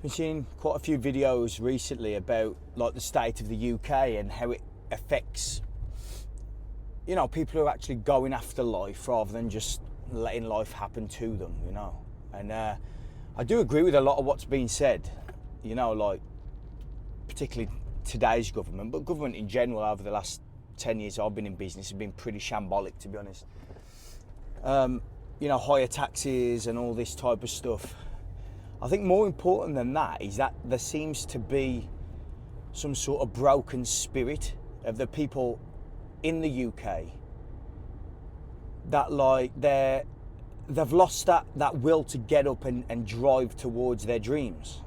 I've been seeing quite a few videos recently about like the state of the UK and how it affects, you know, people who are actually going after life rather than just letting life happen to them, you know. And I do agree with a lot of what's been said, you know, like particularly today's government, but government in general over the last 10 years I've been in business has been pretty shambolic, to be honest. You know, higher taxes and all this type of stuff. I think more important than that is that there seems to be some sort of broken spirit of the people in the UK that like they've lost that will to get up and drive towards their dreams.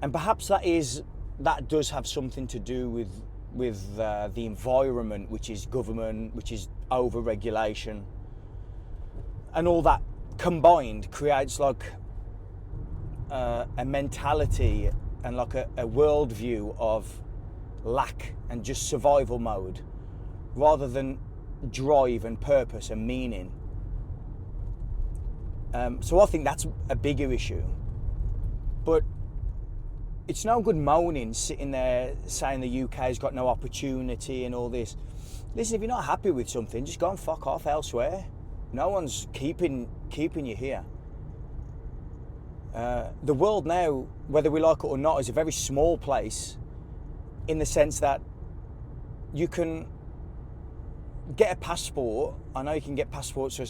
And perhaps that does have something to do with the environment, which is government, which is over-regulation, and all that combined creates like a mentality and like a worldview of lack and just survival mode rather than drive and purpose and meaning. So I think that's a bigger issue. But it's no good moaning, sitting there saying the UK's got no opportunity and all this. Listen, if you're not happy with something, just go and fuck off elsewhere. No one's keeping you here. The world now, whether we like it or not, is a very small place in the sense that you can get a passport. I know you can get passports for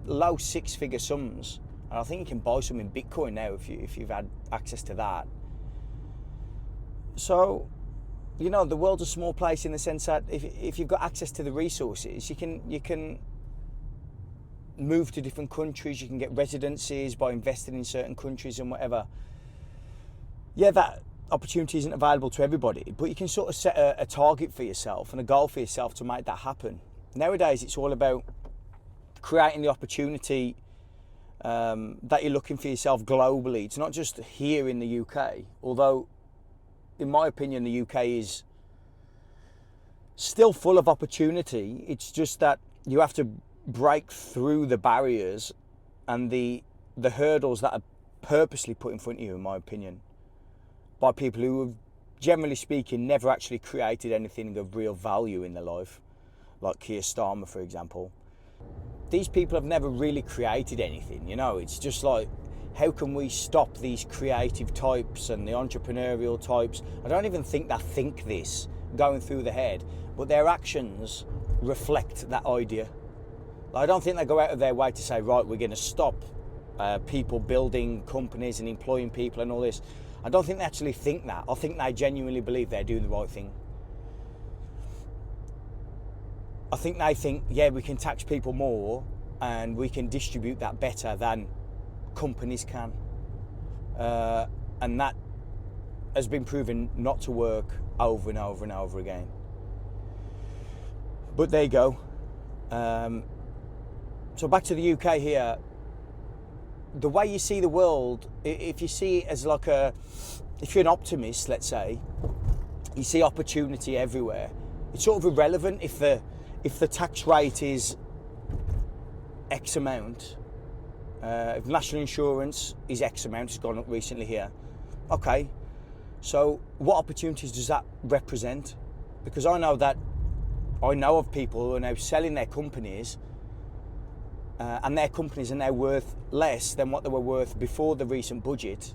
low six-figure sums, and I think you can buy some in Bitcoin now if you've had access to that. So, you know, the world's a small place in the sense that if you've got access to the resources, you can move to different countries, you can get residencies by investing in certain countries and whatever. Yeah, that opportunity isn't available to everybody, but you can sort of set a target for yourself and a goal for yourself to make that happen. Nowadays, it's all about creating the opportunity that you're looking for yourself globally. It's not just here in the UK, although in my opinion, the UK is still full of opportunity. It's just that you have to break through the barriers and the hurdles that are purposely put in front of you, in my opinion, by people who have, generally speaking, never actually created anything of real value in their life, like Keir Starmer, for example. These people have never really created anything, you know. It's just like, how can we stop these creative types and the entrepreneurial types? I don't even think they think this going through the head, but their actions reflect that idea. I don't think they go out of their way to say, right, we're going to stop people building companies and employing people and all this. I don't think they actually think that. I think they genuinely believe they're doing the right thing. I think they think, yeah, we can tax people more and we can distribute that better than companies can. And that has been proven not to work over and over and over again. But there you go. So back to the UK here. The way you see the world, if you see it as like if you're an optimist, let's say, you see opportunity everywhere. It's sort of irrelevant if the tax rate is X amount. If national insurance is X amount, it's gone up recently here. Okay, so what opportunities does that represent? Because I know of people who are now selling their companies and their companies are now worth less than what they were worth before the recent budget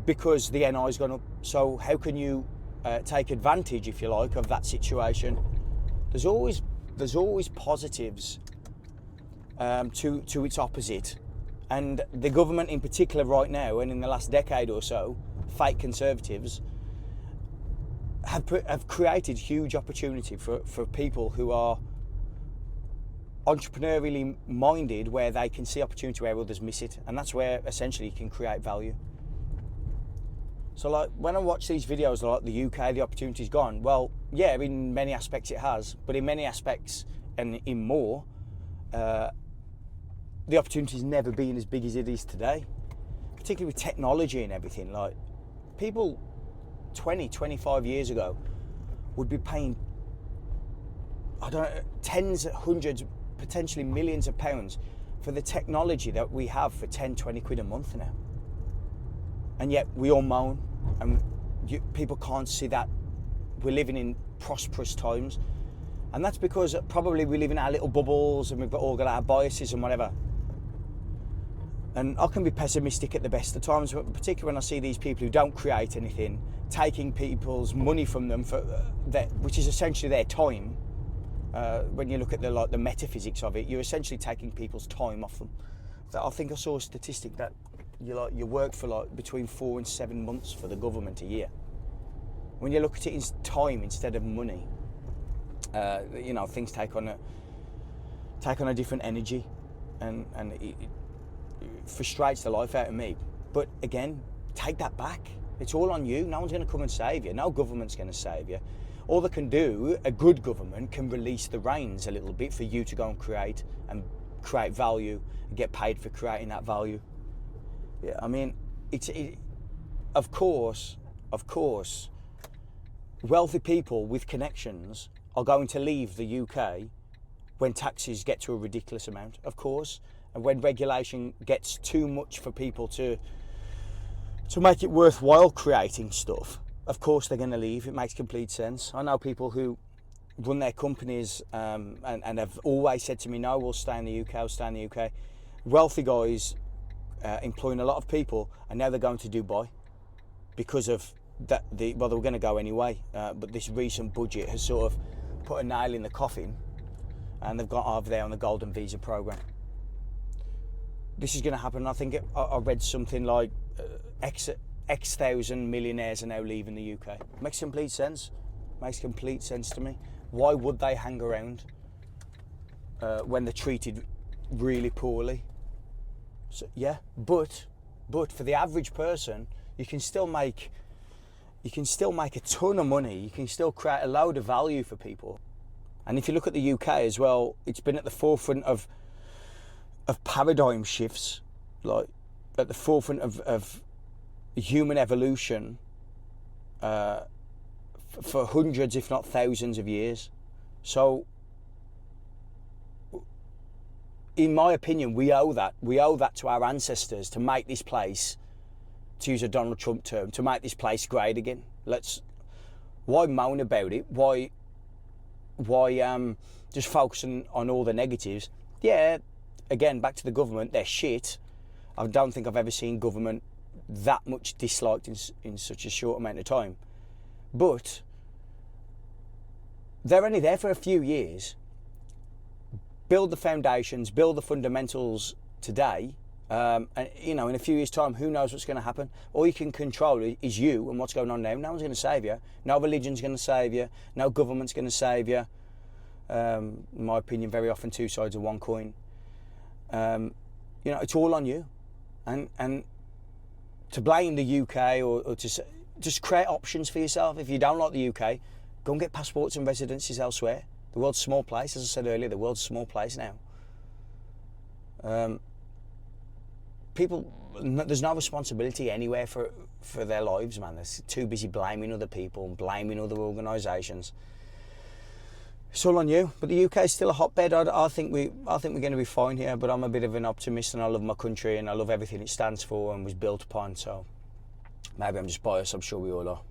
because the NI has gone up. So how can you take advantage, if you like, of that situation? There's always positives to its opposite, and the government in particular right now and in the last decade or so, fake conservatives have created huge opportunity for people who are entrepreneurially minded, where they can see opportunity where others miss it, and that's where essentially you can create value. So like when I watch these videos like the UK, the opportunity's gone, well, yeah, in many aspects it has, but in many aspects and in more, the opportunity's never been as big as it is today, particularly with technology and everything. Like people 20, 25 years ago would be paying, I don't know, tens, hundreds, potentially millions of pounds for the technology that we have for 10, 20 quid a month now. And yet we all moan, and people can't see that we're living in prosperous times. And that's because probably we live in our little bubbles and we've all got our biases and whatever. And I can be pessimistic at the best of times, particularly when I see these people who don't create anything, taking people's money from them for which is essentially their time. When you look at the metaphysics of it, you're essentially taking people's time off them. I think I saw a statistic that you work for between 4 and 7 months for the government a year. When you look at it as time instead of money, things take on a different energy, and it frustrates the life out of me. But again, take that back. It's all on you. No one's going to come and save you. No government's going to save you. All they can do, a good government can release the reins a little bit for you to go and create value and get paid for creating that value. Yeah, I mean, of course, wealthy people with connections are going to leave the UK when taxes get to a ridiculous amount, of course, and when regulation gets too much for people to make it worthwhile creating stuff. Of course they're going to leave. It makes complete sense. I know people who run their companies and have always said to me, no, we'll stay in the UK, we'll stay in the UK. Wealthy guys employing a lot of people, and now they're going to Dubai because of that. They were going to go anyway, but this recent budget has sort of put a nail in the coffin, and they've got over there on the golden visa program. This is going to happen. I think I read something like X thousand millionaires are now leaving the UK. Makes complete sense. Makes complete sense to me. Why would they hang around when they're treated really poorly? So, yeah, but for the average person, you can still make a ton of money. You can still create a load of value for people. And if you look at the UK as well, it's been at the forefront of paradigm shifts, like at the forefront of human evolution for hundreds, if not thousands of years. So, in my opinion, we owe that to our ancestors to make this place, to use a Donald Trump term, to make this place great again. Why moan about it? Why just focusing on all the negatives? Yeah, again, back to the government, they're shit. I don't think I've ever seen government that much disliked in such a short amount of time. But they're only there for a few years. Build the foundations, build the fundamentals today, and in a few years' time, who knows what's going to happen? All you can control is you and what's going on now. No one's going to save you. No religion's going to save you. No government's going to save you. In my opinion, very often two sides of one coin. It's all on you, and to blame the UK or to just create options for yourself. If you don't like the UK, go and get passports and residencies elsewhere. The world's a small place, as I said earlier. The world's a small place now. There's no responsibility anywhere for their lives, man. They're too busy blaming other people and blaming other organisations. It's all on you. But the UK is still a hotbed. I think we're going to be fine here. But I'm a bit of an optimist, and I love my country, and I love everything it stands for and was built upon. So maybe I'm just biased. I'm sure we all are.